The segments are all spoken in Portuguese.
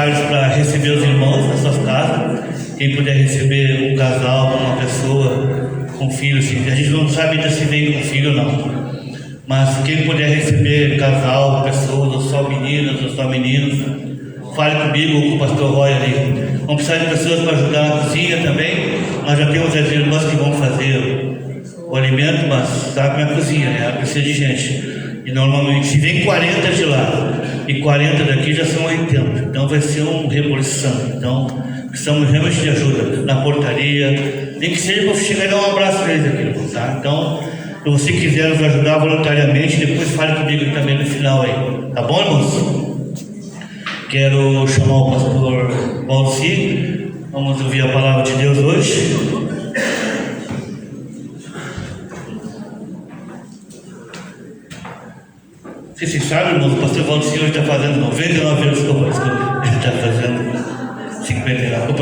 horários para receber os irmãos nas suas casas. Quem puder receber um casal, uma pessoa com filho, assim, a gente não sabe ainda se vem com filho ou não. Mas quem puder receber casal, pessoas, ou só meninas, ou só meninos, fale comigo ou com o pastor Roy ali. Vamos precisar de pessoas para ajudar na cozinha também. Nós já temos as irmãs que vão fazer o alimento, mas sabe como é a cozinha, né? Ela precisa de gente. E normalmente, se vem 40 de lá e 40 daqui, já são 80. Então vai ser uma revolução. Então, precisamos realmente de ajuda na portaria. Nem que seja para chegar e dar um abraço para eles aqui, tá? Então, se você quiser nos ajudar voluntariamente, depois fale comigo também no final aí. Tá bom, irmãos? Quero chamar o pastor Valci. Vamos ouvir a palavra de Deus hoje. Vocês sabem, irmãos, o pastor Valci hoje está fazendo 99 anos. Desculpa. Ele está fazendo 59.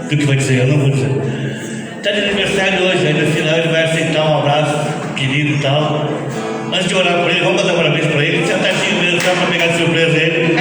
Tu que vai dizer, eu não vou dizer. Está de aniversário hoje, aí no final ele vai aceitar um abraço querido e tal. Antes de orar por ele, vamos dar parabéns para ele, sentadinho mesmo, só para pegar de surpresa ele.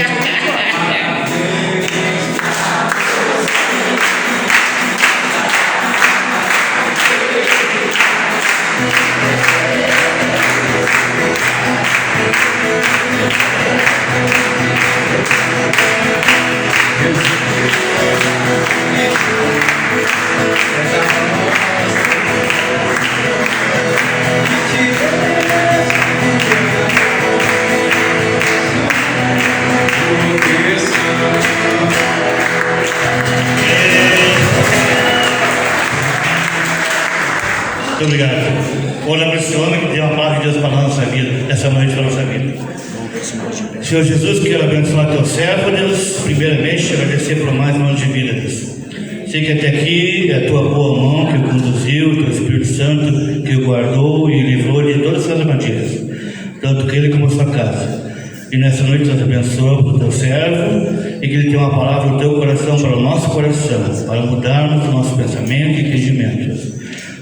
Muito obrigado. Ora para esse homem que deu a palavra de Deus para a nossa vida, essa noite para a nossa vida. Senhor Jesus, quero abençoar teu servo, Deus. Primeiramente, te agradecer por mais um ano de vida, Deus. Sei que até aqui é a tua boa mão que o conduziu, teu Espírito Santo que o guardou e livrou de todas as armadilhas, tanto que ele como a sua casa. E nessa noite nós abençoamos o teu servo e que ele tenha uma palavra no teu coração para o nosso coração, para mudarmos o nosso pensamento e entendimento.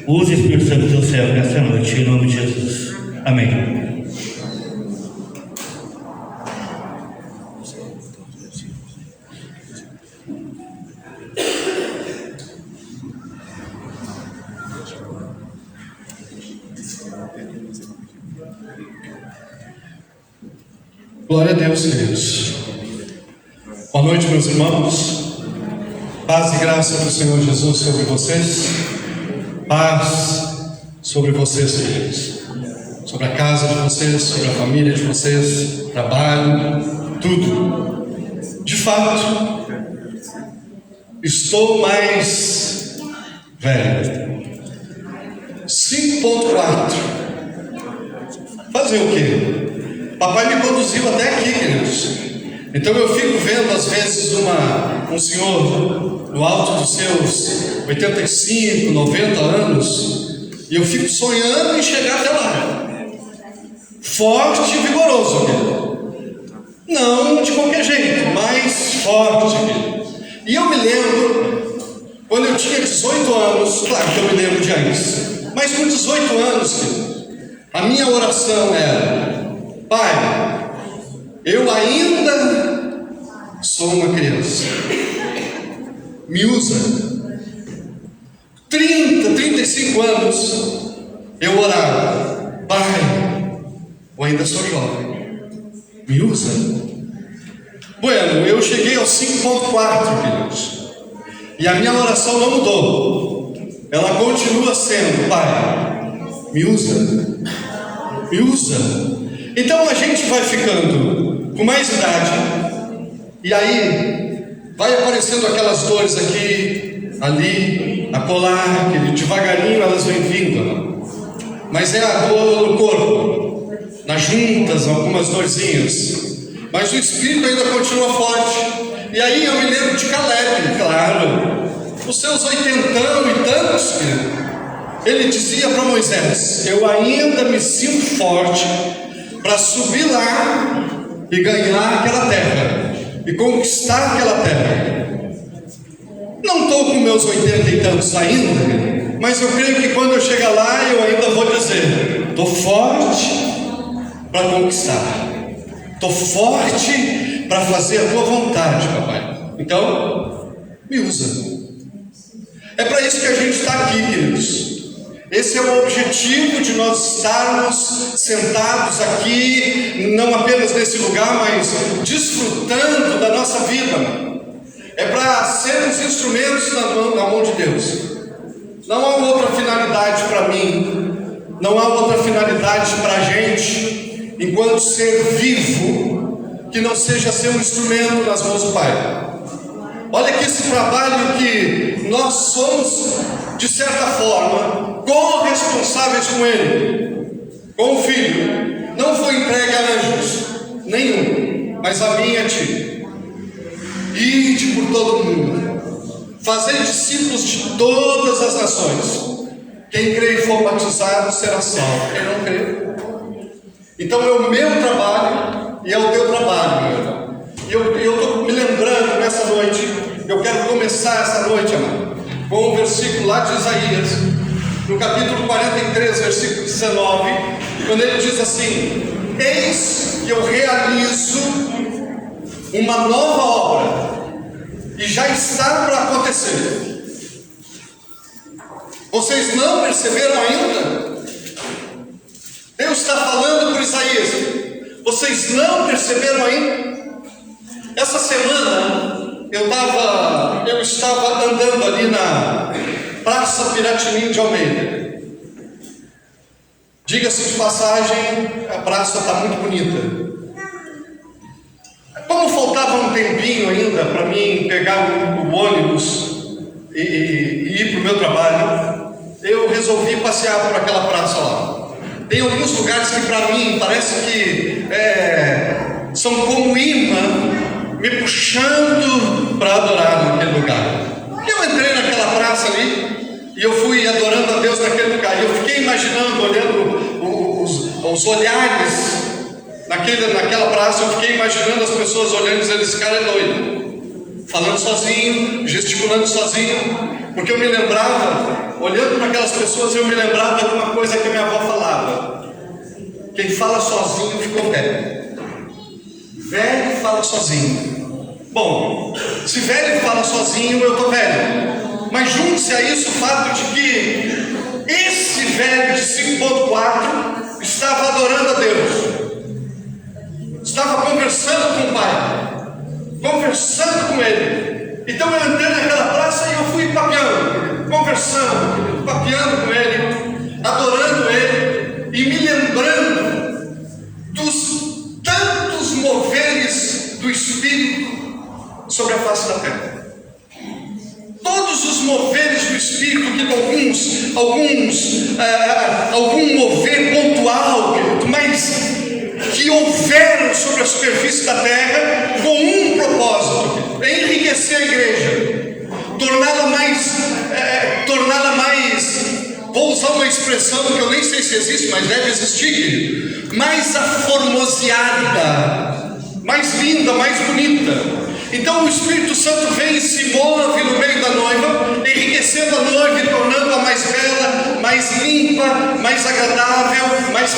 Use o Espírito Santo do teu servo nessa noite, em nome de Jesus. Amém. Glória a Deus, queridos. Boa noite, meus irmãos. Paz e graça do Senhor Jesus sobre vocês. Paz sobre vocês, queridos. Sobre a casa de vocês, sobre a família de vocês, trabalho, tudo. De fato, estou mais velho. 5.4. Fazer o quê? Papai me conduziu até aqui, queridos. Então eu fico vendo às vezes um senhor no alto dos seus 85, 90 anos, e eu fico sonhando em chegar até lá. Forte e vigoroso, querido. Não de qualquer jeito, mas forte, querido. E eu me lembro, quando eu tinha 18 anos, claro que eu me lembro de Ains, mas com 18 anos, querido, a minha oração era: Pai, eu ainda sou uma criança, me usa. 30, 35 anos, eu orava: Pai, eu ainda sou jovem, me usa. Bueno, eu cheguei aos 5.4, queridos, e a minha oração não mudou. Ela continua sendo: Pai, me usa, me usa. Então a gente vai ficando com mais idade, e aí vai aparecendo aquelas dores aqui, ali, acolá, que devagarinho elas vêm vindo, mas é a dor no corpo, nas juntas, algumas dorzinhas, mas o espírito ainda continua forte. E aí eu me lembro de Caleb, claro, os seus 80 e tantos, ele dizia para Moisés: eu ainda me sinto forte para subir lá e ganhar aquela terra e conquistar aquela terra. Não estou com meus 80 e tantos ainda, mas eu creio que quando eu chegar lá eu ainda vou dizer: estou forte para conquistar, estou forte para fazer a tua vontade, papai. Então, me usa. É para isso que a gente está aqui, queridos. Esse é o objetivo de nós estarmos sentados aqui, não apenas nesse lugar, mas desfrutando da nossa vida. É para sermos instrumentos na mão de Deus. Não há outra finalidade para mim, não há outra finalidade para a gente, enquanto ser vivo, que não seja ser um instrumento nas mãos do Pai. Olha que esse trabalho que nós somos, de certa forma, corresponsáveis com Ele, com o Filho, não foi entregue a anjos, nenhum, mas a mim e a ti. Ide por todo mundo, fazei discípulos de todas as nações. Quem crê e for batizado será salvo, quem não crê. Então é o meu trabalho e é o teu trabalho, meu irmão. E eu estou me lembrando nessa noite, eu quero começar essa noite, amado, com um versículo lá de Isaías, no capítulo 43, versículo 19, quando ele diz assim: eis que eu realizo uma nova obra, e já está para acontecer. Vocês não perceberam ainda? Deus está falando por Isaías. Vocês não perceberam ainda? Essa semana eu estava andando ali na Praça Piratini de Almeida. Diga-se de passagem, a praça está muito bonita. Como faltava um tempinho ainda para mim pegar o ônibus e ir para o meu trabalho, eu resolvi passear por aquela praça lá. Tem alguns lugares que para mim parece que são como imã, me puxando para adorar naquele lugar. Eu entrei naquela praça ali e eu fui adorando a Deus naquele lugar. E eu fiquei imaginando, olhando os olhares naquela praça, eu fiquei imaginando as pessoas olhando e dizendo: esse cara é doido, falando sozinho, gesticulando sozinho. Porque eu me lembrava, olhando para aquelas pessoas, eu me lembrava de uma coisa que minha avó falava: quem fala sozinho ficou velho. Velho fala sozinho. Bom, se velho fala sozinho, eu estou velho. Mas junte-se a isso o fato de que esse velho de 5.4 estava adorando a Deus, estava conversando com o Pai, conversando com Ele. Então eu entrei naquela praça e eu fui papeando, conversando, papeando com Ele, adorando Ele e me lembrando dos tantos moveres do Espírito sobre a face da terra. Todos os moveres do Espírito, que algum mover pontual, mas que houveram sobre a superfície da terra com um propósito: enriquecer a igreja, torná-la mais, vou usar uma expressão que eu nem sei se existe, mas deve existir, mais aformoseada, mais linda, mais bonita. Então o Espírito Santo vem e se move no meio da noiva, enriquecendo a noiva e tornando-a mais bela, mais limpa, mais agradável, mais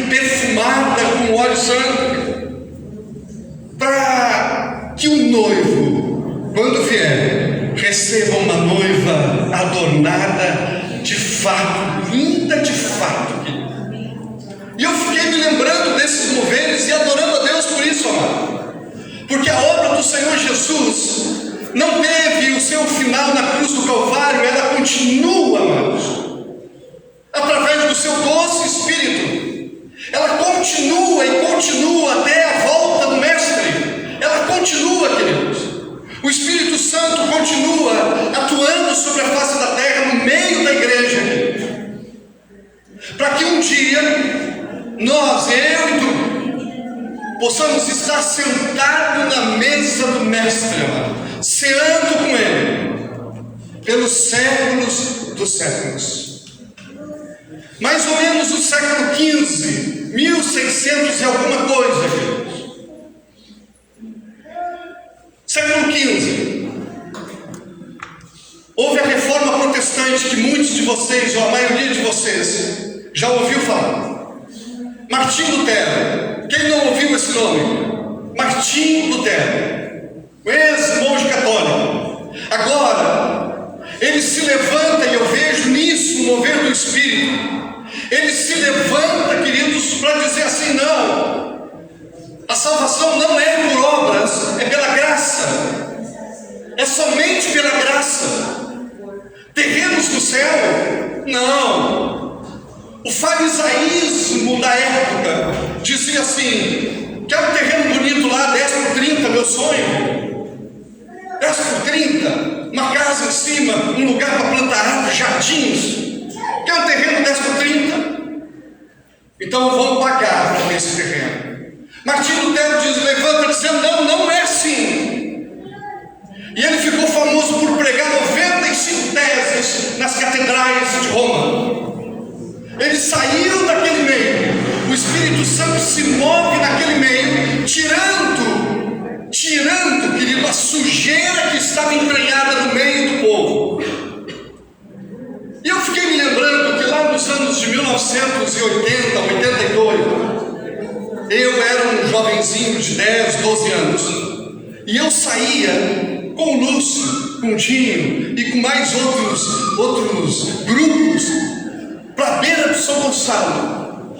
perfumada com óleo santo, para que o noivo, quando vier, receba uma noiva adornada de fato, linda de fato. E eu fiquei me lembrando desses moveres e adorando a Deus por isso, amado. Porque a obra do Senhor Jesus não teve o seu final na cruz do Calvário, ela continua, amados, através do seu doce Espírito. Ela continua e continua até a volta do Mestre. Ela continua, queridos. O Espírito Santo continua atuando sobre a face da terra, no meio da igreja, para que um dia nós, eu e tu, possamos estar sentados na mesa do Mestre, ceando com Ele, pelos séculos dos séculos. Mais ou menos o século XV, 1600 e alguma coisa, queridos. Século XV. Houve a reforma protestante que muitos de vocês, ou a maioria de vocês, já ouviu falar. Martim Lutero. Quem não ouviu esse nome? Martim Lutero, ex-monge católico. Agora, ele se levanta, e eu vejo nisso o mover do Espírito. Ele se levanta, queridos, para dizer assim: não, a salvação não é por obras, é pela graça, é somente pela graça. Terrenos do céu, não. O farisaísmo da época dizia assim: quer um terreno bonito lá, 10 por 30, meu sonho, 10 por 30, uma casa em cima, um lugar para plantar árvores, jardins. Quer um terreno 10 por 30? Então vamos pagar para ter esse terreno. Martim Lutero levanta dizendo: não, não é assim. E ele ficou famoso por pregar 95 teses nas catedrais de Roma. Ele saiu daquele meio. O Espírito Santo se move naquele meio, tirando, querido, a sujeira que estava entranhada no meio do povo. E eu fiquei me lembrando que lá nos anos de 1980, 82, eu era um jovenzinho de 10, 12 anos, e eu saía com o Lúcio, com o Dinho e com mais outros grupos para a beira do São Gonçalo,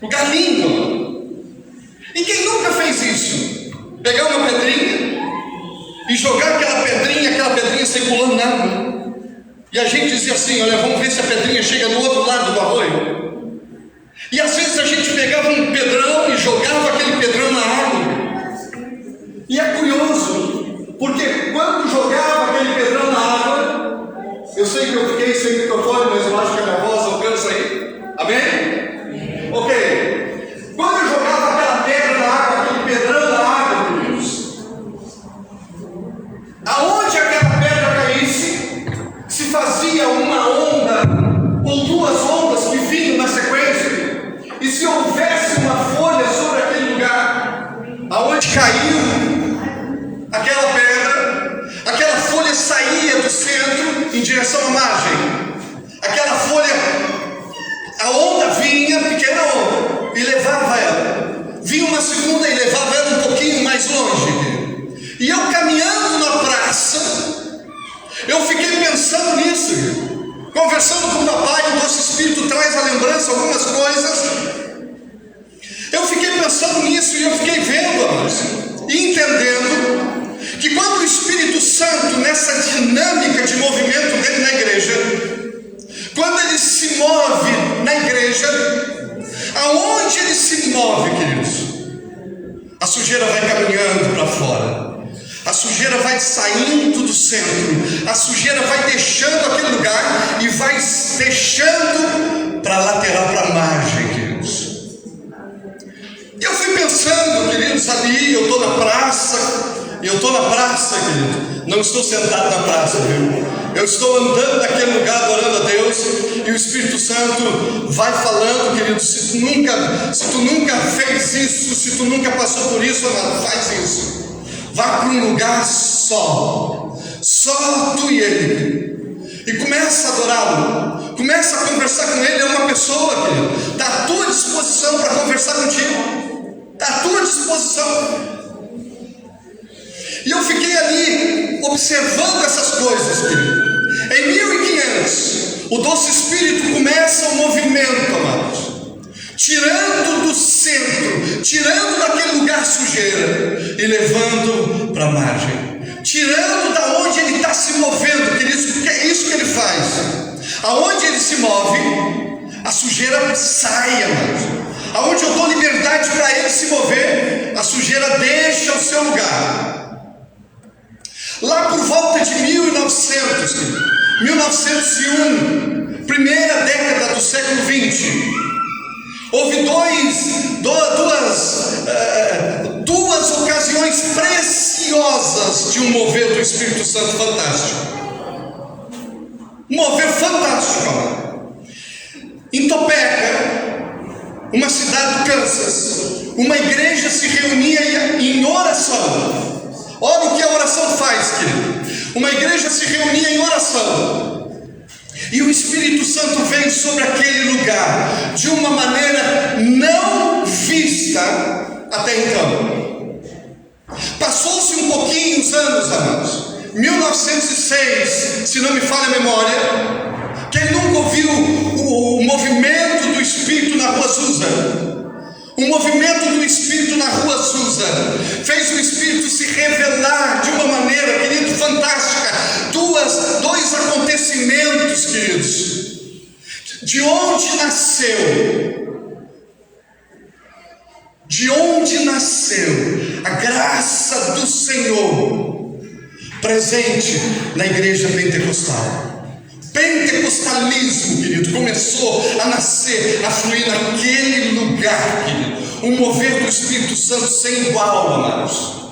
lugar lindo. E quem nunca fez isso? Pegar uma pedrinha e jogar aquela pedrinha circulando na água. E a gente dizia assim: olha, vamos ver se a pedrinha chega no outro lado do arroio. E às vezes a gente pegava um pedrão e jogava aquele pedrão na água. E é curioso, porque quando jogava aquele pedrão na água, eu sei que eu fiquei sem microfone, mas eu acho que a minha voz alcança aí. Amém? Ok. Quando eu jogava aquela pedra na água, aquele pedrão na água, queridos, aonde aquela pedra caísse, se fazia uma onda ou duas ondas que vinham na sequência, e se houvesse uma folha sobre aquele lugar, aonde caiu aquela pedra, aquela folha saía do centro em direção à margem. Aquela folha, a onda vinha, pequena onda, e levava ela. Vinha uma segunda e levava ela um pouquinho mais longe. E eu caminhando na praça, eu fiquei pensando nisso, conversando com o papai. O nosso Espírito traz à lembrança algumas coisas. Eu fiquei pensando nisso e eu fiquei vendo, amados, e entendendo que quando o Espírito Santo, nessa dinâmica de movimento dele na igreja, quando ele se move na igreja, aonde ele se move, queridos, a sujeira vai caminhando para fora. A sujeira vai saindo do centro, a sujeira vai deixando aquele lugar e vai deixando para a lateral, para a margem, queridos. E eu fui pensando, queridos, ali, eu estou na praça, querido, não estou sentado na praça, viu? Eu estou andando naquele lugar adorando a Deus, e o Espírito Santo vai falando, querido. Se tu nunca fez isso, se tu nunca passou por isso, faz isso. Vá para um lugar só tu e ele, e começa a adorá-lo, começa a conversar com ele. É uma pessoa, querido, está à tua disposição para conversar contigo, está à tua disposição. E eu fiquei ali observando essas coisas, querido. Em 1500, o doce Espírito começa um movimento, amados, tirando do centro, tirando daquele lugar sujeira e levando para a margem, tirando da onde ele está se movendo, queridos, porque é isso que ele faz. Aonde ele se move, a sujeira sai, amados. Aonde eu dou liberdade para ele se mover, a sujeira deixa o seu lugar. Lá por volta de 1900, 1901, primeira década do século 20, houve duas ocasiões preciosas de um mover do Espírito Santo fantástico. Um mover fantástico, amado. Em Topeka, uma cidade do Kansas, uma igreja se reunia em oração. Olha o que a oração faz, querido. Uma igreja se reunia em oração, e o Espírito Santo vem sobre aquele lugar de uma maneira não vista até então. Passou-se um pouquinho os anos, amados. 1906, se não me falha a memória. Quem nunca ouviu o movimento do Espírito na Rua Azusa? O movimento do Espírito na Rua Azusa fez o Espírito se revelar de uma maneira, querido, fantástica. Dois acontecimentos, queridos. De onde nasceu a graça do Senhor presente na igreja pentecostal. Pentecostalismo, querido, começou a nascer, a fluir naquele lugar, querido. Um mover do Espírito Santo sem igual, amados.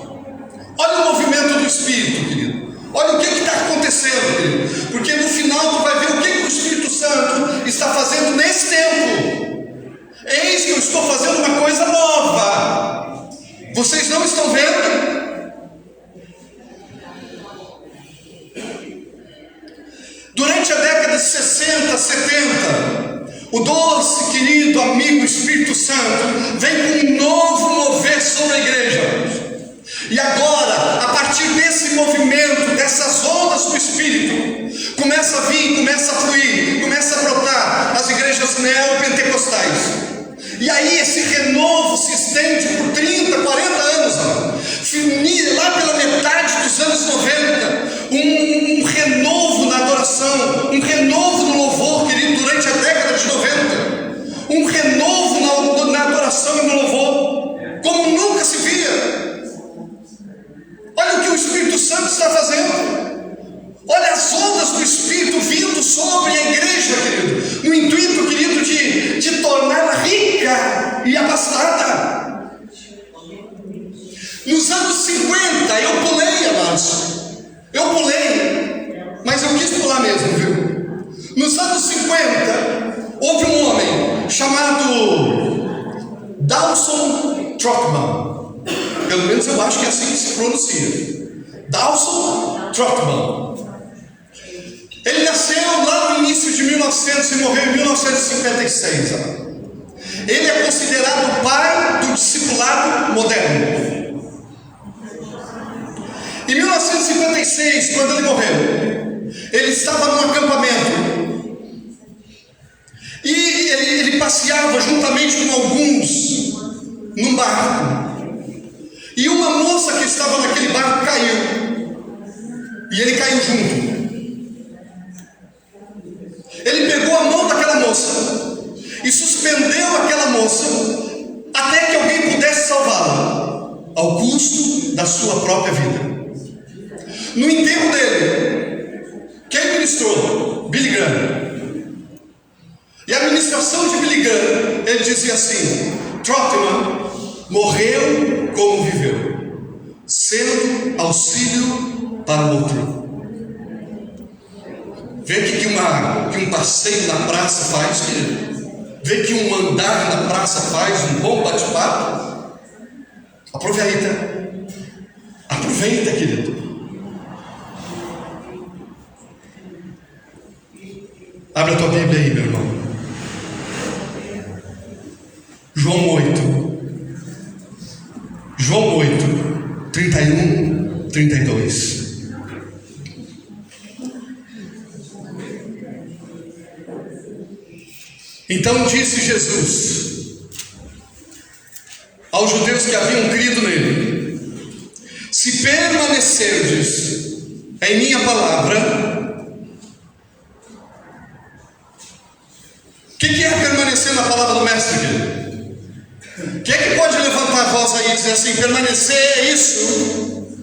Olha o movimento do Espírito, querido. Olha o que está acontecendo, querido. Porque no final tu vai ver o que o Espírito Santo está fazendo nesse tempo. Eis que eu estou fazendo uma coisa nova. Vocês não estão vendo? Durante a década de 60, 70, o doce, querido, amigo Espírito Santo vem com um novo mover sobre a igreja. E agora, a partir desse movimento, dessas ondas do Espírito, começa a vir, começa a fluir, começa a brotar as igrejas neopentecostais. E aí esse renovo se estende por 30, 40 anos, lá pela metade dos anos 90, um renovo na adoração, um renovo no louvor, querido, durante a década de 90, um renovo na adoração e no louvor, como nunca se via. Olha o que o Espírito Santo está fazendo. Olha as ondas do Espírito vindo sobre a igreja, querido, no intuito, querido, de torná-la rica e abastada. Nos anos 50, eu pulei, amados. Eu pulei, mas eu quis pular mesmo, viu? Nos anos 50, houve um homem chamado Dawson Trotman. Pelo menos eu acho que é assim que se pronuncia. Dawson Trotman. Ele nasceu lá no início de 1900 e morreu em 1956. Ele é considerado o pai do discipulado moderno. Em 1956, quando ele morreu, ele estava num acampamento e ele passeava juntamente com alguns num barco. E uma moça que estava naquele barco caiu, e ele caiu junto. Ele pegou a mão daquela moça e suspendeu aquela moça até que alguém pudesse salvá-la, ao custo da sua própria vida. No enterro dele, quem ministrou? Billy Graham. E a ministração de Billy Graham, ele dizia assim: Trotman morreu como viveu, sendo auxílio para o outro. Vê que um passeio na praça faz, querido. Vê que um andar na praça faz, um bom bate-papo. Aproveita. Aproveita, querido. Abra a tua Bíblia aí, meu irmão. João 8. João 8, 31, 32. Então disse Jesus aos judeus que haviam crido nele: se permanecerdes em minha palavra. O que é permanecer na palavra do Mestre, querido? Quem é que pode levantar a voz aí e dizer assim: permanecer é isso?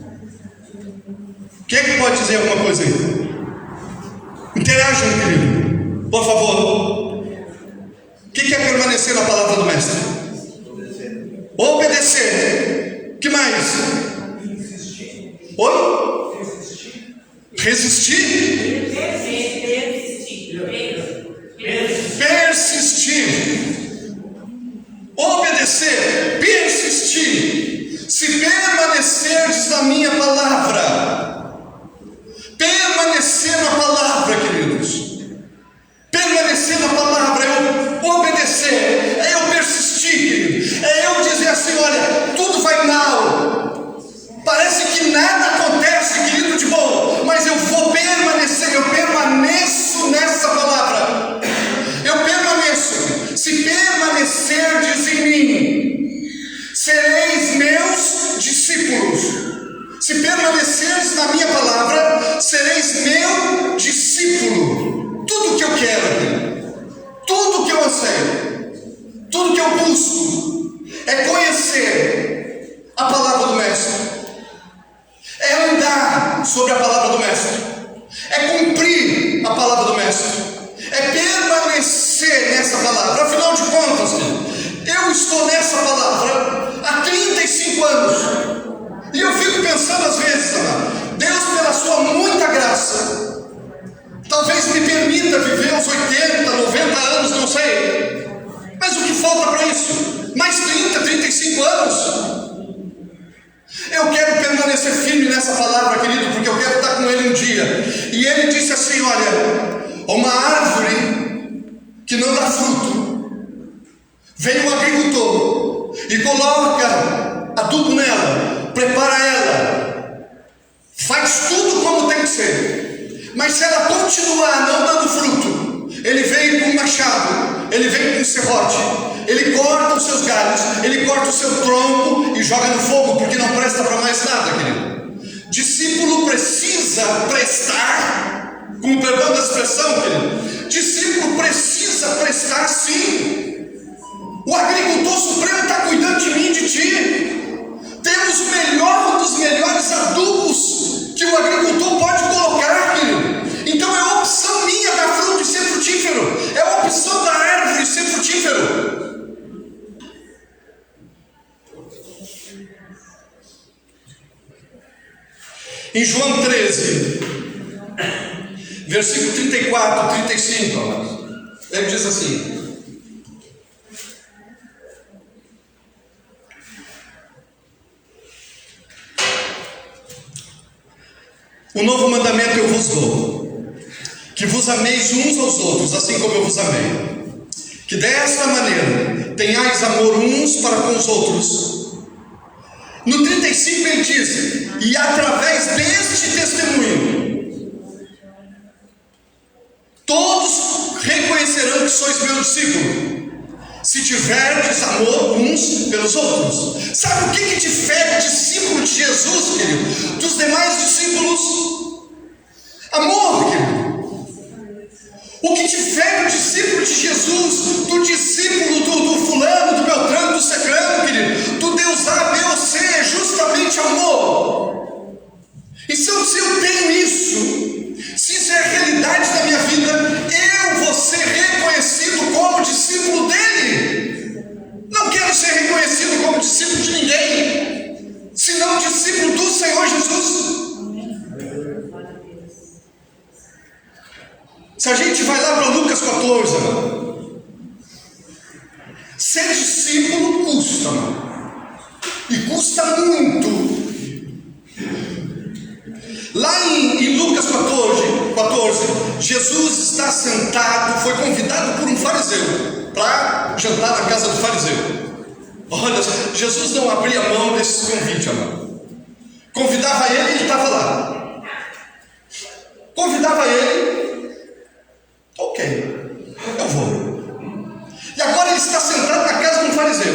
Quem é que pode dizer alguma coisa aí? Interajam, querido, por favor. O que é permanecer na palavra do Mestre? Obedecer. O que mais? Oi? Resistir? Persistir. Obedecer. Persistir. Se permanecerdes na minha palavra. Permanecer na palavra, queridos. Permanecer na palavra é eu obedecer, é eu persistir, querido. É eu dizer assim: olha, tudo vai mal, sobre a palavra do Mestre, é cumprir a palavra do Mestre, é permanecer nessa palavra. Afinal de contas, eu estou nessa palavra há 35 anos, e eu fico pensando às vezes, Deus, pela sua muita graça, talvez me permita viver uns 80, 90 anos, não sei, mas o que falta para isso? Mais 30, 35 anos? Eu quero permanecer firme nessa palavra, querido, porque eu quero estar com ele um dia. E ele disse assim: olha, uma árvore que não dá fruto, vem um agricultor e coloca adubo nela, prepara ela, faz tudo como tem que ser, mas se ela continuar não dando fruto, ele vem com um machado, ele vem com um serrote, ele corta os seus galhos, ele corta o seu tronco e joga no fogo, porque não presta para mais nada, querido. Discípulo precisa prestar, com o perdão da expressão, querido, discípulo precisa prestar sim. O agricultor supremo está cuidando de mim e de ti. Temos um dos melhores adubos que o agricultor pode colocar, querido. Então é opção minha dar fruto e ser frutífero, é opção da árvore ser frutífero. Em João 13, versículo 34, 35, ele diz assim: um novo mandamento eu vos dou, que vos ameis uns aos outros, assim como eu vos amei. Que desta maneira tenhais amor uns para com os outros. No 35 ele diz: e através deste testemunho, todos reconhecerão que sois meu discípulo, se tiverdes amor uns pelos outros. Sabe o que difere discípulo de Jesus, querido, dos demais discípulos? Amor, querido. O que difere o discípulo de Jesus do discípulo do fulano, do Beltrano, do Cicrano, querido, do Deus A, B ou C, é justamente amor. Então, se eu tenho isso, se isso é a realidade da minha vida, eu vou ser reconhecido como discípulo dele. Não quero ser reconhecido como discípulo de ninguém, senão discípulo do Senhor Jesus. Se a gente vai lá para Lucas 14, ser discípulo custa, e custa muito. Lá em Lucas 14, Jesus está sentado, foi convidado por um fariseu para jantar na casa do fariseu. Olha, Jesus não abria mão desses convites, amado. Convidava ele e ele estava lá. Convidava ele. Ok, eu vou. E agora ele está sentado na casa de um fariseu,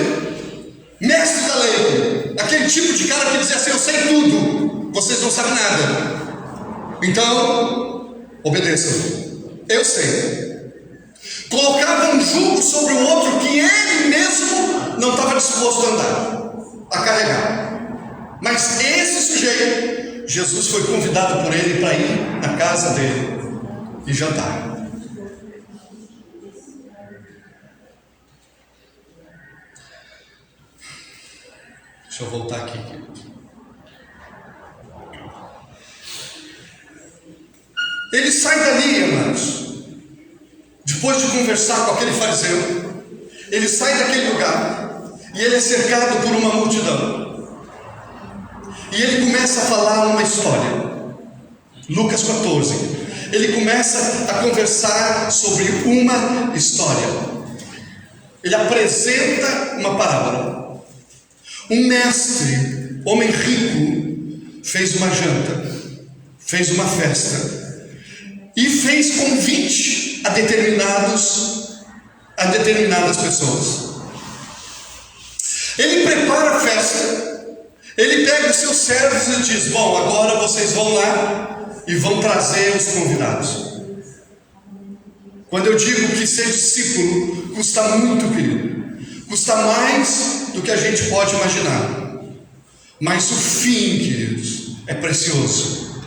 mestre da lei, aquele tipo de cara que dizia assim: eu sei tudo, vocês não sabem nada, então obedeçam, eu sei. Colocava um jugo sobre o outro que ele mesmo não estava disposto a andar, a carregar. Mas esse sujeito, Jesus foi convidado por ele para ir na casa dele e jantar. Deixa eu voltar aqui, querido. Ele sai dali, amados, depois de conversar com aquele fariseu, ele sai daquele lugar e ele é cercado por uma multidão. E ele começa a falar uma história. Lucas 14. Ele começa a conversar sobre uma história. Ele apresenta uma parábola. Um mestre, homem rico, fez uma janta, fez uma festa e fez convite a determinadas pessoas. Ele prepara a festa, ele pega os seus servos e diz: bom, agora vocês vão lá e vão trazer os convidados. Quando eu digo que ser discípulo custa muito, querido, custa mais do que a gente pode imaginar, mas o fim, queridos, é precioso.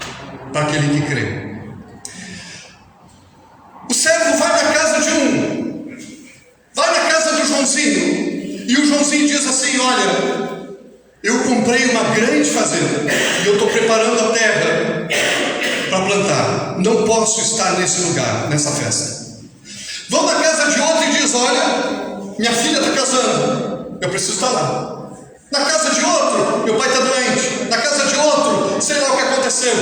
para aquele que crê. O servo vai na casa do Joãozinho, e o Joãozinho diz assim: olha, eu comprei uma grande fazenda e eu estou preparando a terra para plantar, não posso estar nesse lugar, nessa festa. Vão na casa de outro e diz: olha, minha filha está casando, eu preciso estar lá. Na casa de outro, meu pai está doente. Na casa de outro, sei lá o que aconteceu.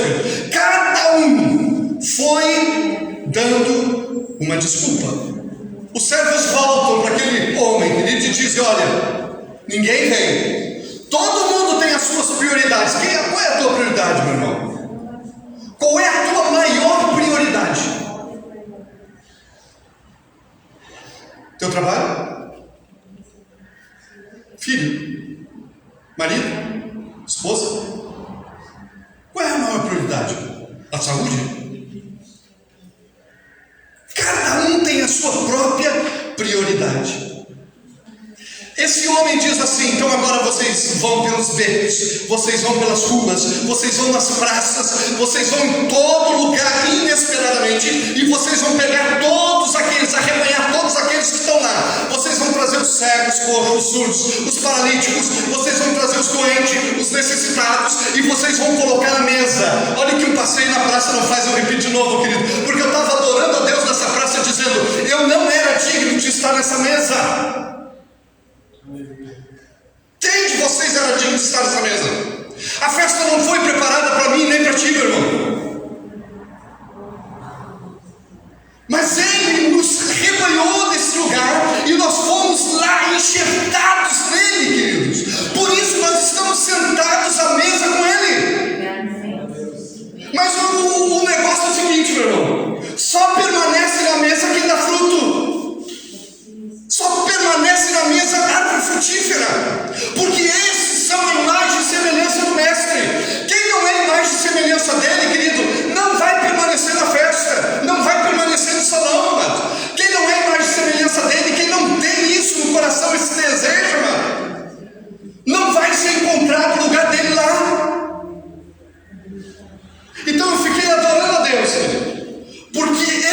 Cada um foi dando uma desculpa. Os servos voltam para aquele homem e lhe dizem: olha, ninguém vem, todo mundo tem as suas prioridades. Qual é a tua prioridade, meu irmão? Qual é a tua maior prioridade? Teu trabalho? Filho? Marido? Esposa? Qual é a maior prioridade? A saúde? Cada um tem a sua própria prioridade. Esse homem diz assim: então agora vocês vão pelos becos, vocês vão pelas ruas, vocês vão nas praças, vocês vão em todo lugar inesperadamente, e vocês vão pegar todos aqueles, arrebanhar todos aqueles que estão lá. Vocês vão trazer os cegos, coxos, os surdos, os paralíticos, vocês vão trazer os doentes, os necessitados, e vocês vão colocar na mesa. Olha que um passeio na praça não faz eu repetir de novo, querido, porque eu estava adorando a Deus nessa praça, dizendo: eu não era digno de estar nessa mesa. Quem de vocês era digno de estar nessa mesa? A festa não foi preparada para mim nem para ti, meu irmão. Mas Ele nos rebanhou desse lugar e nós fomos lá enxertados nele, queridos. Por isso nós estamos sentados à mesa com Ele. Mas o negócio é o seguinte, meu irmão: só permanece na mesa quem dá fruto. Só permanece na mesa árvore frutífera, porque esses são a imagem e semelhança do Mestre. Quem não é imagem e semelhança dele, querido, não vai permanecer na festa, não vai permanecer no salão, amado. Quem não é imagem e semelhança dele, quem não tem isso no coração, esse desejo, amado, não vai ser encontrado no lugar dele lá. Então eu fiquei adorando a Deus, porque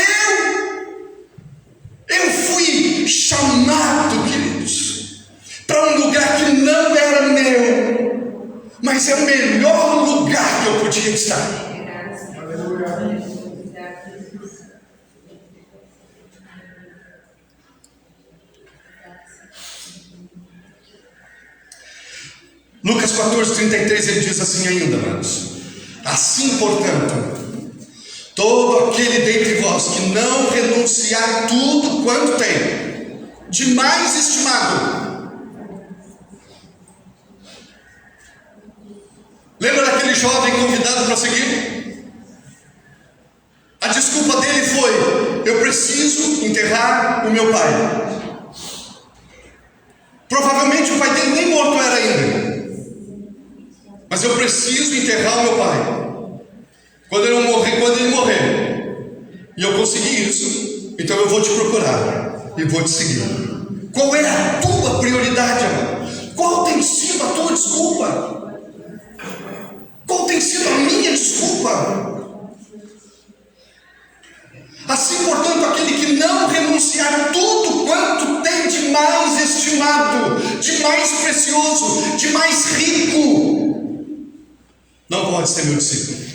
eu fui chamado, queridos, para um lugar que não era meu, mas é o melhor lugar que eu podia estar. Lucas 14:33, ele diz assim ainda, amados: assim, portanto, todo aquele dentre vós que não renunciar tudo quanto tem, de mais estimado. Lembra daquele jovem convidado para seguir? A desculpa dele foi: eu preciso enterrar o meu pai. Provavelmente o pai dele nem morto era ainda, mas eu preciso enterrar o meu pai. Quando ele morrer, e eu conseguir isso, então eu vou te procurar e vou te seguir. Qual é a tua prioridade, amor? Qual tem sido a tua desculpa? Qual tem sido a minha desculpa? Assim, portanto, aquele que não renunciar tudo quanto tem de mais estimado, de mais precioso, de mais rico, não pode ser meu discípulo.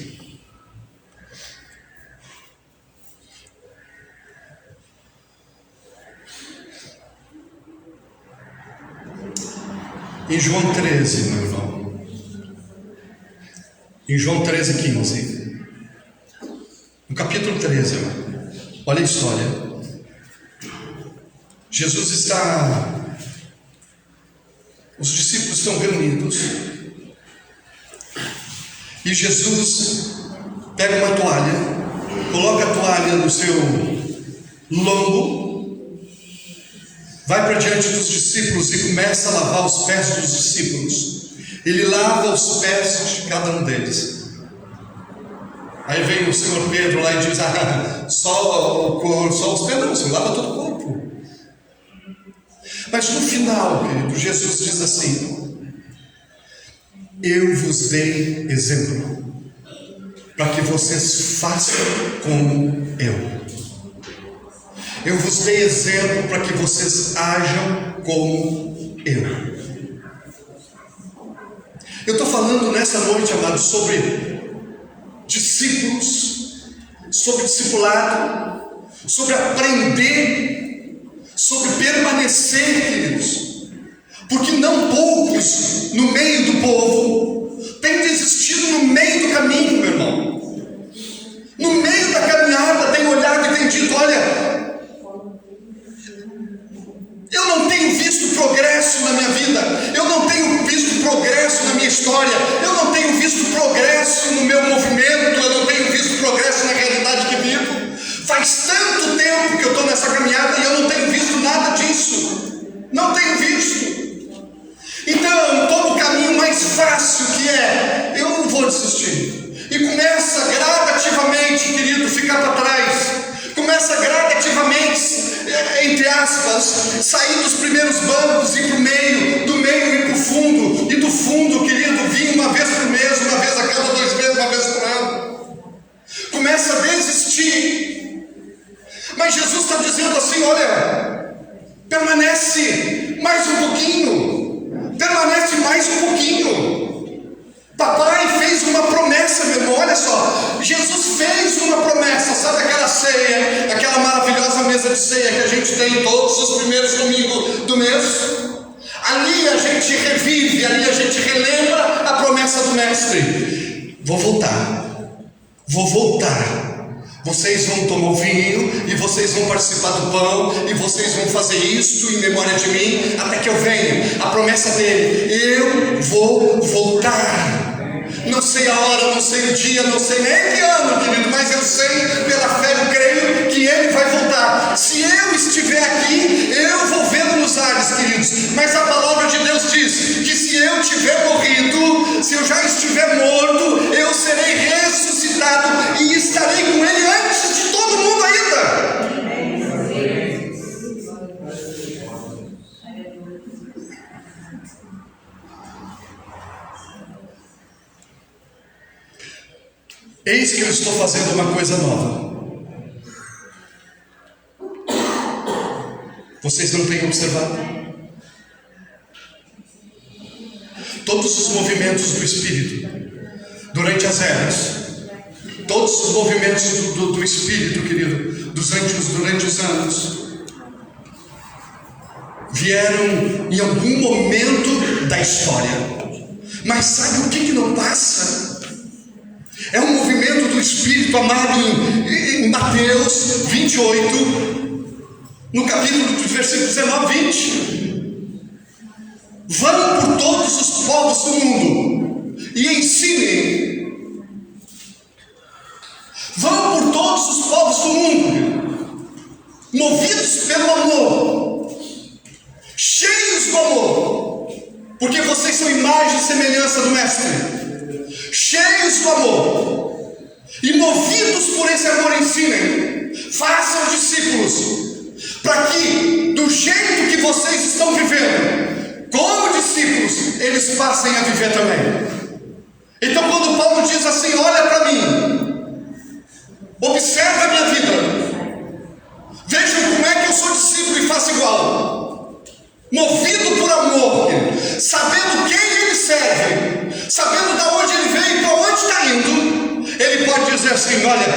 Em João 13, meu irmão, em João 13:15, no capítulo 13, irmão, olha a história. Jesus está, os discípulos estão reunidos, e Jesus pega uma toalha, coloca a toalha no seu lombo, vai para diante dos discípulos e começa a lavar os pés dos discípulos. Ele lava os pés de cada um deles. Aí vem o Senhor Pedro lá e diz: só os pés não, você lava todo o corpo. Mas no final, querido, Jesus diz assim: eu vos dei exemplo. para que vocês façam como eu. Eu vos dei exemplo para que vocês ajam como eu. Eu estou falando nessa noite, amados, sobre discípulos, sobre discipulado, sobre aprender, sobre permanecer, queridos. Porque não poucos no meio do povo têm desistido no meio do caminho, meu irmão. No meio da caminhada tem olhado e tem dito: olha, eu não tenho visto progresso na minha vida, eu não tenho visto progresso na minha história, eu não tenho visto progresso no meu movimento, eu não tenho visto progresso na realidade que vivo. Faz tanto tempo que eu estou nessa caminhada e eu não tenho visto nada disso. Não tenho visto. Então, toma o caminho mais fácil, que é: eu não vou desistir. E começa gradativamente, querido, ficar para trás. Começa gradativamente, entre aspas, sair dos primeiros bancos, ir para o meio, do meio ir para o fundo, e do fundo, querido, vir uma vez por mês, uma vez a cada 2 meses, uma vez por ano. Começa a desistir. Mas Jesus está dizendo assim: olha, permanece mais um pouquinho, permanece mais um pouquinho. Papai fez uma promessa, meu irmão, olha só. Jesus fez uma promessa, sabe aquela ceia, aquela maravilhosa mesa de ceia que a gente tem todos os primeiros domingos do mês? Ali a gente revive, ali a gente relembra a promessa do Mestre: vou voltar, vou voltar. Vocês vão tomar o vinho, e vocês vão participar do pão, e vocês vão fazer isto em memória de mim, até que eu venha. A promessa dele: eu vou voltar. Não sei a hora, não sei o dia, não sei nem que ano, querido, mas eu sei, pela fé eu creio que ele vai voltar. Se eu estiver aqui, eu vou vê-lo nos ares, queridos. Mas a palavra de Deus diz que se eu tiver morrido, se eu já estiver morto, eu serei ressuscitado e estarei com ele antes de todo mundo ainda. Eis que eu estou fazendo uma coisa nova. Vocês não têm observado? Todos os movimentos do Espírito, durante as eras, todos os movimentos do Espírito, querido, durante os anos, vieram em algum momento da história. Mas sabe o que não passa? É um movimento do Espírito, amado, em Mateus 28, no capítulo do versículo 19, 20. Vão por todos os povos do mundo e ensinem. Vão por todos os povos do mundo, movidos pelo amor, cheios do amor, porque vocês são imagem e semelhança do Mestre. Cheios do amor e movidos por esse amor ensinem, façam discípulos, para que do jeito que vocês estão vivendo, como discípulos, eles passem a viver também. Então quando Paulo diz assim: olha para mim, observa a minha vida, vejam como é que eu sou discípulo e faço igual, movido por amor, sabendo quem ele serve, sabendo de onde ele veio e para onde está indo, ele pode dizer assim: olha,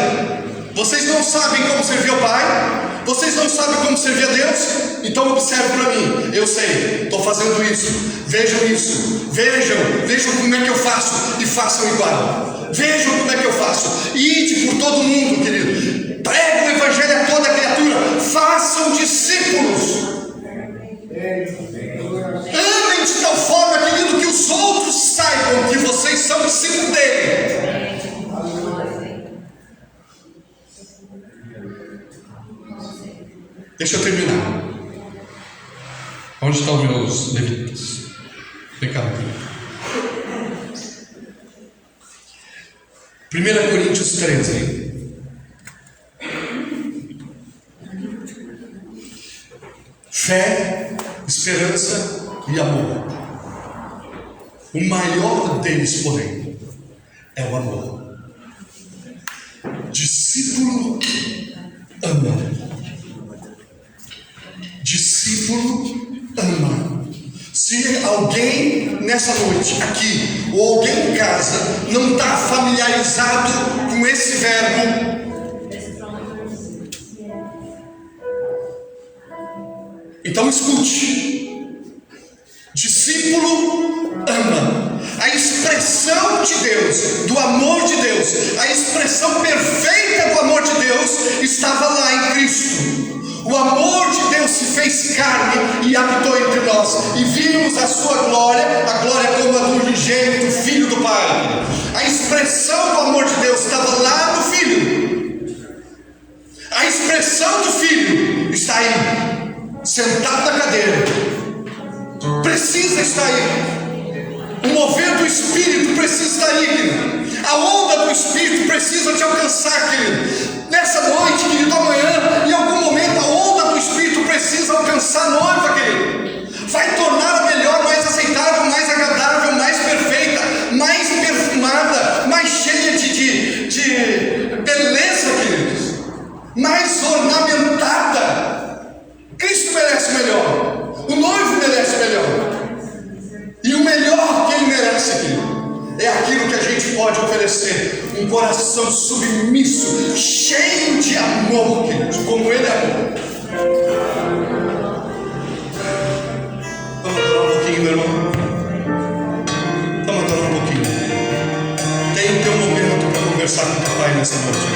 vocês não sabem como servir ao Pai, vocês não sabem como servir a Deus, então observe para mim, eu sei, estou fazendo isso, vejam como é que eu faço e façam igual, vejam como é que eu faço, ide por todo mundo, querido, pregue o Evangelho a toda criatura, façam discípulos. Amem de tal forma, querido, que os outros saibam que vocês são discípulos dele. Deixa eu terminar. Onde estão meus levitas? Vem cá, querido. 1 Coríntios 13. Fé, esperança e amor. O maior deles, porém, é o amor. Discípulo ama. Discípulo ama. Se alguém nessa noite aqui, ou alguém em casa, não está familiarizado com esse verbo, então escute. Discípulo ama. A expressão de Deus, do amor de Deus, a expressão perfeita do amor de Deus estava lá em Cristo. O amor de Deus se fez carne e habitou entre nós, e vimos a sua glória, a glória como a do unigênito Filho do Pai. A expressão do amor de Deus estava lá no Filho. A expressão do Filho está aí, sentado na cadeira. Precisa estar aí. O mover do Espírito precisa estar aí, querido. A onda do Espírito precisa te alcançar, querido. Nessa noite, querido, amanhã, em algum momento, a onda do Espírito precisa alcançar a noiva, querido. Vai torná-la melhor, mais aceitável, mais agradável, mais perfeita, mais perfumada, mais cheia de beleza, queridos. Mais ornamentada. Cristo merece melhor. O noivo merece melhor. E o melhor que ele merece aqui é aquilo que a gente pode oferecer: um coração submisso, cheio de amor, queridos, como ele é amor. Vamos adorar um pouquinho, meu irmão. Vamos adorar um pouquinho. Tem o teu momento para conversar com o papai nessa noite.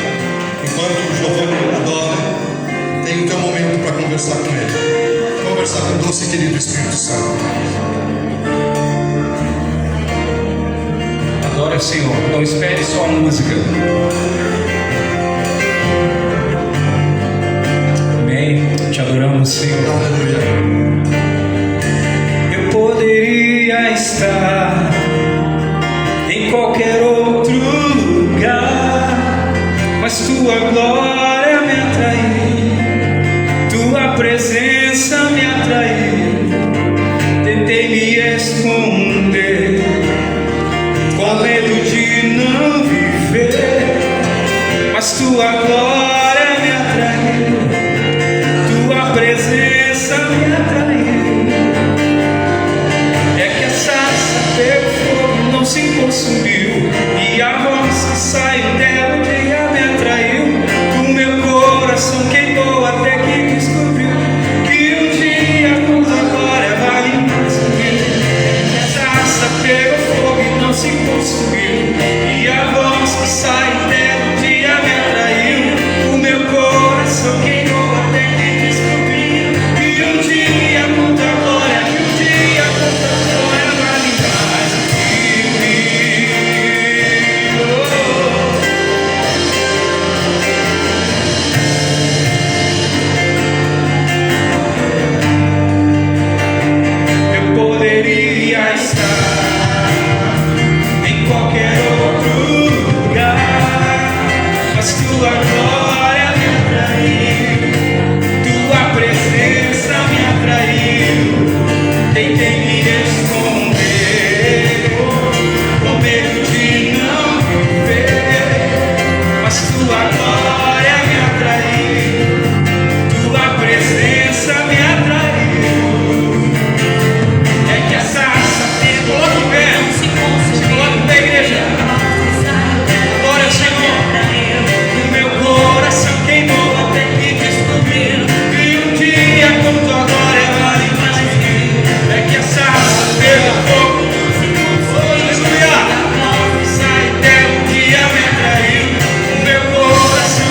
Enquanto o Giovanni adora, tem o teu momento para conversar com ele. Conversar com o doce e querido Espírito Santo. Adora o Senhor, não espere só a música. Amém. Te adoramos, Senhor. Aleluia. Eu poderia estar em qualquer outro lugar, mas tua glória me atraiu, tua presença me atraiu. Tentei me esconder, com medo de não viver, mas tua glória me atraiu, tua presença me atraiu. É que a sarça pegou fogo e não se consumiu, e a voz que saiu dela um dia me atraiu. O meu coração queimou até que descobriu que um dia com tua glória vale mais que mil. É que a sarça pegou fogo e não se consumiu, e a voz que sai dela um dia me atraiu. O meu coração queimou até que descobriu que um dia com tua glória, que um dia com tua glória vale mais que mil. Eu poderia estar em qualquer outro lugar, mas tua glória me atraiu, tua presença me atraiu. Tentei me esconder, com medo de não viver, mas tua glória me atraiu, tua presença me atraiu. É que a sarça pegou no pé, se coloca da igreja. Glória ao Senhor. O meu coração queimou até que descobriu que um dia com tua glória vale mais que mil. É que a sarça pegou fogo, aleluia. Sai dela um dia me atraiu. O meu coração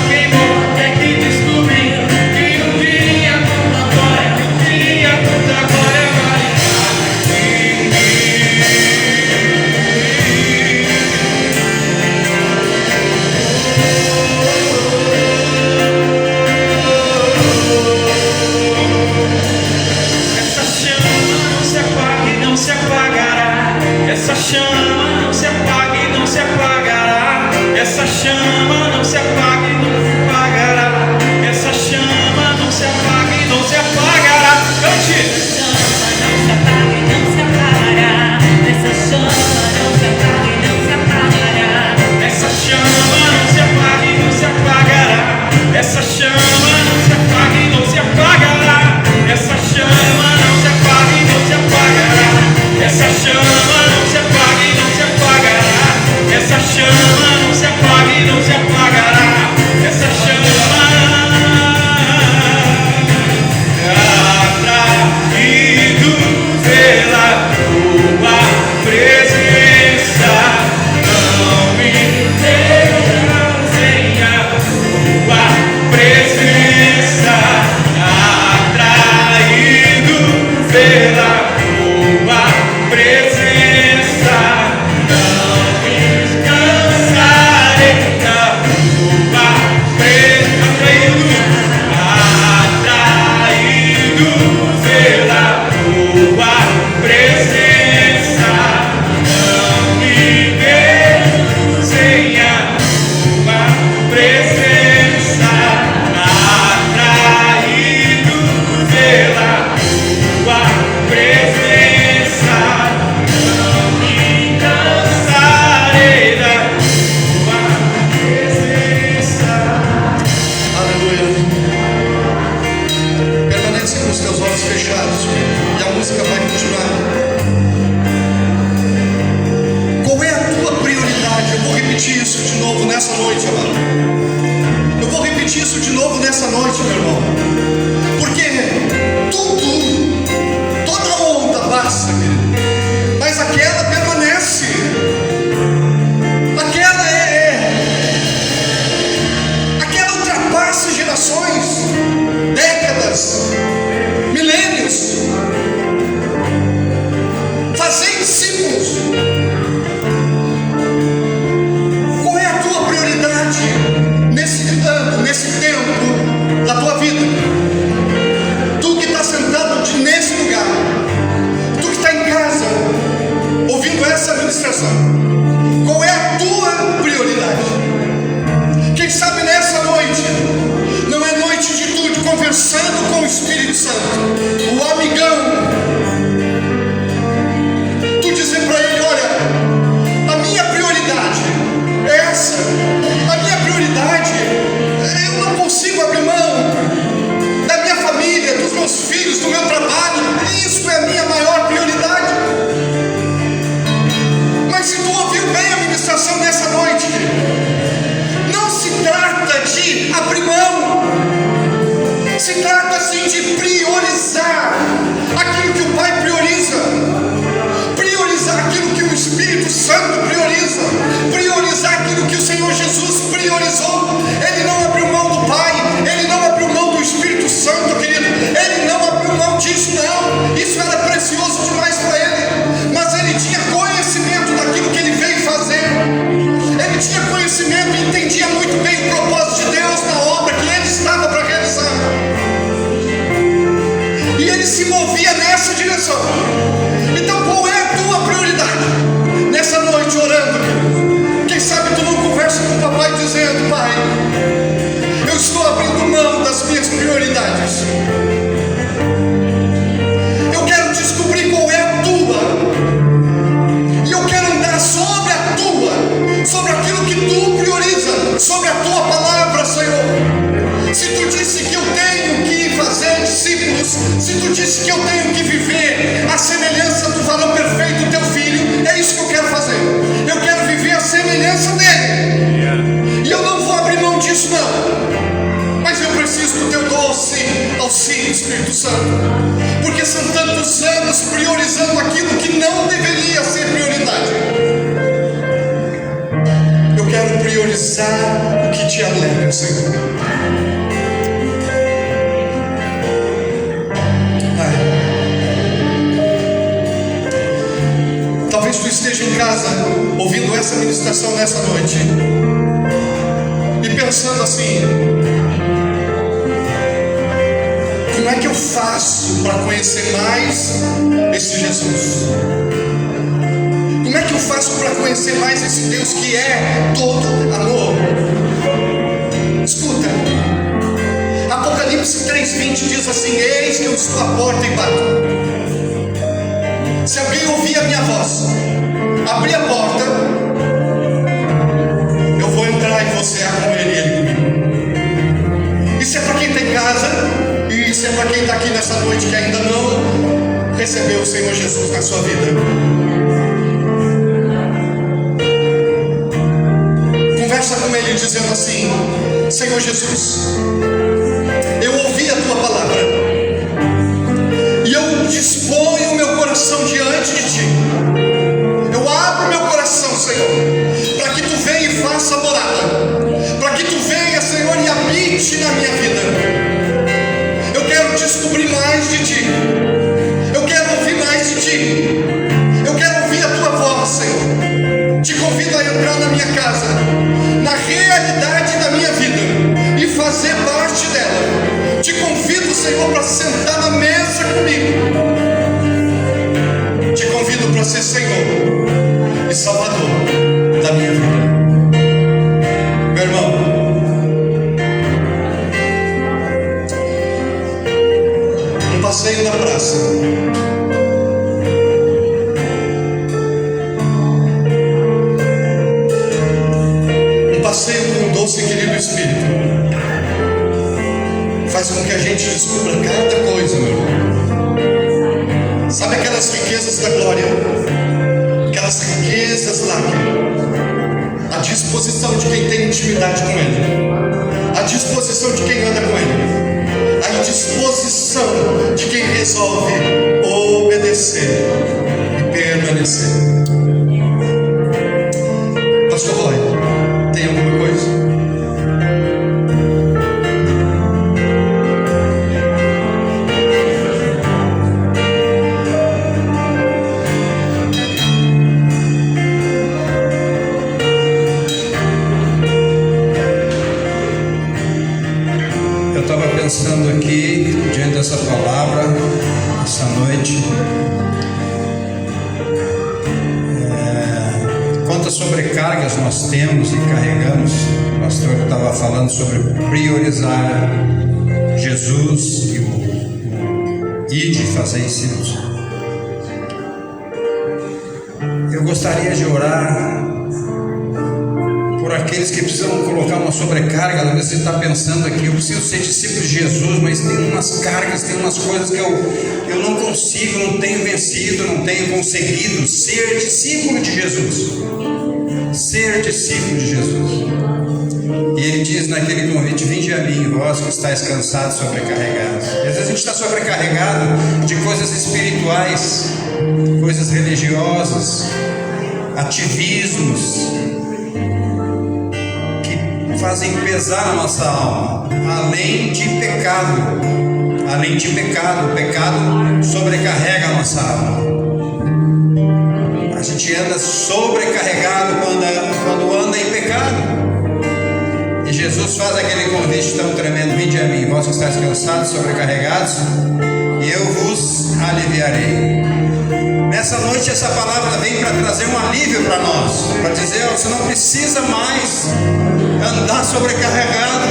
amado. Eu vou repetir isso de novo nessa noite, meu irmão. Porque toda onda passa, querido, mas aquela permanece. Aquela ultrapassa gerações, décadas, milênios. Fazei discípulos. Qual é a tua prioridade nesse ano, nesse tempo da tua vida? Tu que está sentado nesse lugar, tu que está em casa ouvindo essa ministração, qual é a tua prioridade? Quem sabe nessa noite não é noite de tu conversando com o Espírito Santo, o amigão, tu dizer para ele: olha, a minha prioridade é essa, a minha prioridade, eu não consigo abrir mão da minha família, dos meus filhos, do meu trabalho, isso é a minha maior prioridade. Mas se tu ouviu bem a ministração nessa noite, não se trata de abrir mão, se trata assim de priorizar aquilo que o Pai prioriza, priorizar aquilo que o Espírito Santo prioriza, priorizar aquilo que o Senhor Jesus priorizou. Ele não abriu mão do Pai, ele não abriu mão do Espírito Santo, querido, ele não abriu mão disso, não. Isso era precioso demais para ele, mas ele tinha conhecimento daquilo que ele veio fazer, ele tinha conhecimento e entendia muito bem o propósito de Deus na obra que ele estava para realizar, e ele se movia nessa direção. Então qual é a tua prioridade nessa noite orando? Quem sabe tu não conversa com o papai dizendo: pai, eu estou abrindo mão das minhas prioridades, eu quero descobrir qual é a tua, e eu quero andar sobre a tua, sobre aquilo que tu prioriza, sobre a tua palavra, Senhor. Se tu disse que eu tenho que fazer discípulos, se tu disse que eu tenho que viver a semelhança do varão perfeito, teu filho, é isso que eu quero fazer. Eu quero viver a semelhança dele, e eu não vou abrir mão disso, não. Mas eu preciso do teu doce auxílio, Espírito Santo, porque são tantos anos priorizando aquilo que não deveria ser prioridade. Eu quero priorizar o que te alegra, Senhor. Talvez tu esteja em casa ouvindo essa ministração nessa noite e pensando assim: como é que eu faço para conhecer mais esse Jesus? Como é que eu faço para conhecer mais esse Deus que é todo amor? Escuta, Apocalipse 3:20 diz assim: eis que eu estou à porta e bato. Se alguém ouvir a minha voz, abrir a porta, eu vou entrar e você com ele e ele comigo. Isso é para quem está em casa, e isso é para quem está aqui nessa noite que ainda não recebeu o Senhor Jesus na sua vida. Conversa com ele dizendo assim: Senhor Jesus, eu ouvi a tua palavra e eu disponho o meu coração diante de ti. Eu abro meu coração, Senhor, para que tu venha e faça morada, para que tu venha, Senhor, e habite na minha vida. Eu quero descobrir mais de ti, eu quero ouvir mais de ti, eu quero ouvir a tua voz, Senhor. Te convido a entrar na minha casa, na realidade da minha vida, e fazer parte dela. Te convido, Senhor, para sentar na mesa comigo. Te convido para ser Senhor e Salvador da minha vida. Meu irmão, um passeio na praça, um passeio com o doce e querido Espírito, faz com que a gente descubra cada coisa, meu irmão. Sabe aquelas riquezas da glória, aquelas riquezas lá, a disposição de quem tem intimidade com Ele, a disposição de quem anda com Ele, a disposição de quem resolve obedecer e permanecer. Pastor Roy, tem alguma coisa? Pensando aqui, diante dessa palavra, essa noite, quantas sobrecargas nós temos e carregamos. O pastor estava falando sobre priorizar Jesus e o ide fazer discípulos. Eu gostaria de orar por aqueles que precisam colocar uma sobrecarga. Talvez você está pensando aqui, eu preciso ser discípulo de Jesus, mas tem umas cargas, tem umas coisas que eu não consigo, não tenho vencido, não tenho conseguido ser discípulo de Jesus. Ser discípulo de Jesus. E ele diz naquele convite: vinde a mim, vós que estáis cansados, sobrecarregados. E às vezes a gente está sobrecarregado de coisas espirituais, coisas religiosas, ativismos, fazem pesar na nossa alma, além de pecado. O pecado sobrecarrega a nossa alma. A gente anda sobrecarregado quando anda em pecado. E Jesus faz aquele convite tão tremendo: vinde a mim, vós que estáis cansados, sobrecarregados, e eu vos aliviarei. Nessa noite essa palavra vem para trazer um alívio para nós, para dizer: você não precisa mais andar sobrecarregado,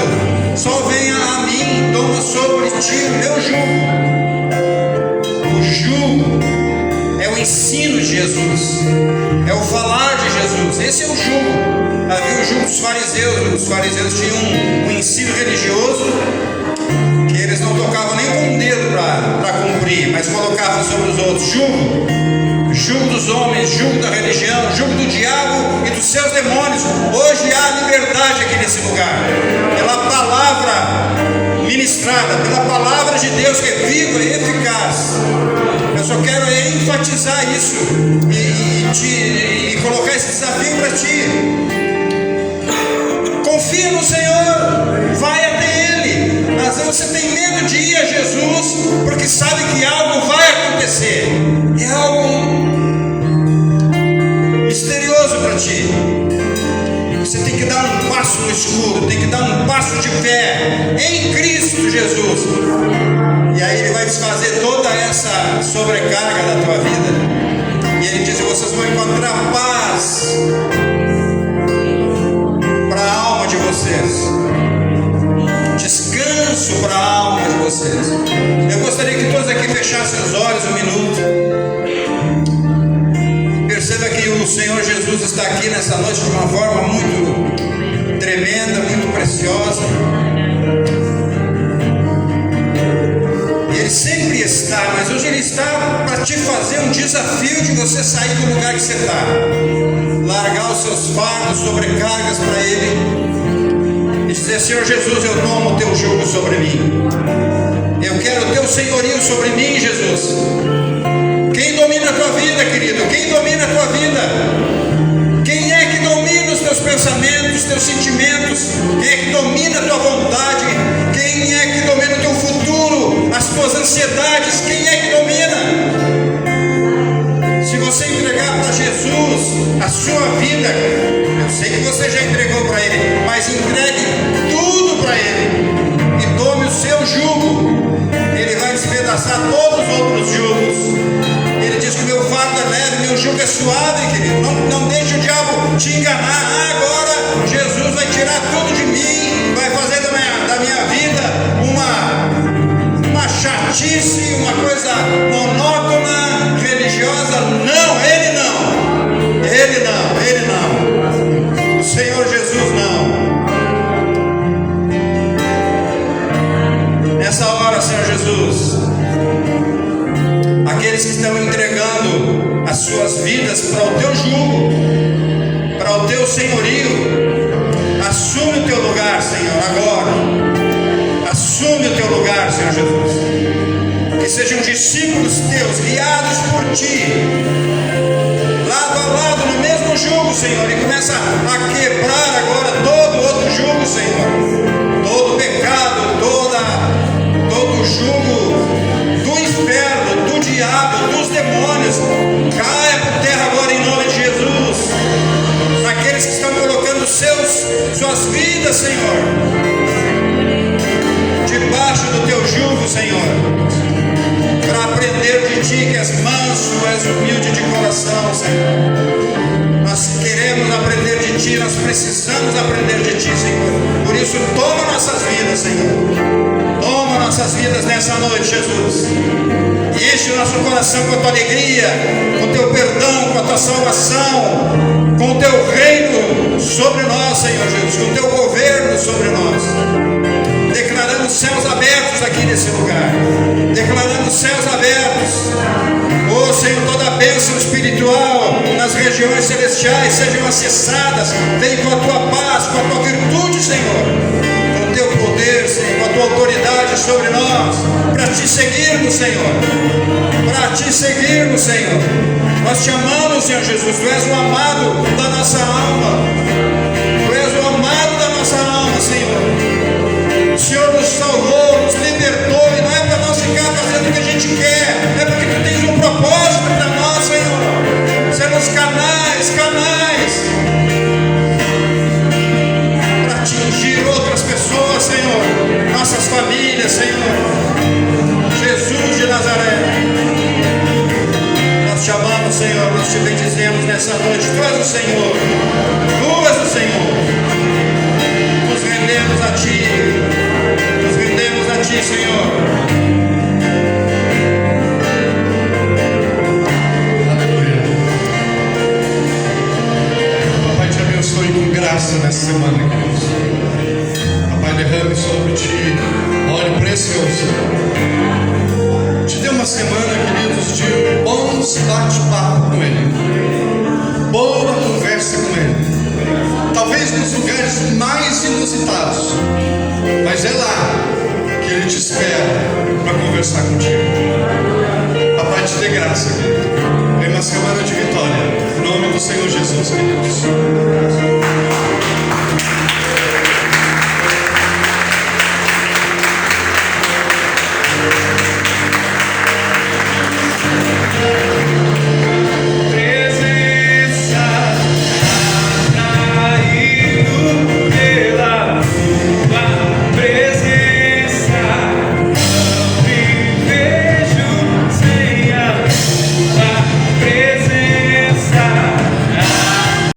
só venha a mim, toma sobre ti o meu jugo. O jugo é o ensino de Jesus, é o falar de Jesus. Esse é o jugo. Havia o jugo dos fariseus. Os fariseus tinham um ensino religioso que eles não tocavam nem com o dedo para cumprir, mas colocavam sobre os outros. Jugo dos homens, jugo da religião, jugo do diabo e dos seus demônios. Hoje há liberdade aqui nesse lugar, pela palavra ministrada, pela palavra de Deus que é viva e eficaz. Eu só quero enfatizar isso e colocar esse desafio para ti. Confia no Senhor, vai até Ele. Às vezes você tem medo de ir a Jesus porque sabe que algo vai acontecer. É algo misterioso para ti. Você tem que dar um passo no escuro, tem que dar um passo de fé em Cristo Jesus. E aí Ele vai desfazer toda essa sobrecarga da tua vida. E Ele diz: vocês vão encontrar paz para a alma de vocês, descanso para a alma de vocês. Eu gostaria que todos aqui fechassem os olhos um minuto. Perceba que o Senhor Jesus está aqui nessa noite de uma forma muito tremenda, muito preciosa. E Ele sempre está, mas hoje Ele está para te fazer um desafio de você sair do lugar que você está, largar os seus fardos, sobrecargas para Ele e dizer: Senhor Jesus, eu tomo o teu jugo sobre mim. Eu quero o teu senhorio sobre mim, Jesus. Quem domina a tua vida, querido? Quem domina a tua vida? Quem é que domina os teus pensamentos, os teus sentimentos? Quem é que domina a tua vontade? Quem é que domina o teu futuro, as tuas ansiedades? Quem é que domina? Se você entregar para Jesus a sua vida, eu sei que você já entregou para Ele, mas entregue tudo para Ele e tome o seu jugo. Ele vai despedaçar todos os outros jugos. Ele diz que o meu fardo é leve, meu jugo é suave, querido. Não deixe o diabo te enganar. Agora Jesus vai tirar tudo de mim, vai fazer da minha vida uma chatice, uma coisa monótona, religiosa. Não, Ele não. Ele não, Ele não. O Senhor Jesus não. Nessa hora, Senhor Jesus, aqueles que estão entregando as suas vidas para o teu jugo, para o teu senhorio. Assume o teu lugar, Senhor, agora. Assume o teu lugar, Senhor Jesus. Que sejam discípulos teus, guiados por ti, lado a lado, no mesmo jugo, Senhor. E começa a quebrar agora todo outro jugo, Senhor. Todo pecado, todo jugo do inferno, do diabo, dos demônios, caia por terra agora em nome de Jesus. Aqueles que estão colocando suas vidas, Senhor, debaixo do teu jugo, Senhor, para aprender de ti, que és manso, és humilde de coração, Senhor. Nós queremos aprender de ti, nós precisamos aprender de ti, Senhor. Por isso, toma nossas vidas, Senhor. Toma nossas vidas nessa noite, Jesus. Enche o nosso coração com a tua alegria, com o teu perdão, com a tua salvação, com o teu reino sobre nós, Senhor Jesus, com o teu governo sobre nós. Declaramos céus abertos aqui nesse lugar. Declaramos céus abertos. Oh Senhor, toda a bênção espiritual nas regiões celestiais sejam acessadas. Vem com a tua paz, com a tua virtude, Senhor, com o teu poder, Senhor, com a tua autoridade sobre nós, para te seguirmos, Senhor. Para te seguirmos, Senhor. Nós te amamos, Senhor Jesus. Tu és o amado da nossa alma. Tu és o amado da nossa alma, Senhor. O Senhor nos salvou, nos libertou, e não é para nós ficar fazendo o que a gente quer, é porque tu tens um propósito para nós, Senhor. Sermos canais para atingir outras pessoas, Senhor, nossas famílias, Senhor. Jesus de Nazaré, nós te amamos, Senhor, nós te bendizemos nessa noite. Tu és o Senhor, tu és o Senhor. Nos rendemos a ti. Nos rendemos a ti, Senhor. Aleluia. Papai, te abençoe com graça nessa semana, queridos. Papai, derrame sobre ti óleo precioso. Te dê uma semana, queridos, de bons bate-papo com Ele, boa conversa com Ele. Talvez nos lugares mais inusitados, mas é lá que Ele te espera para conversar contigo. Papai, te dê graça, querido. Tem uma semana de vitória, em nome do Senhor Jesus, queridos.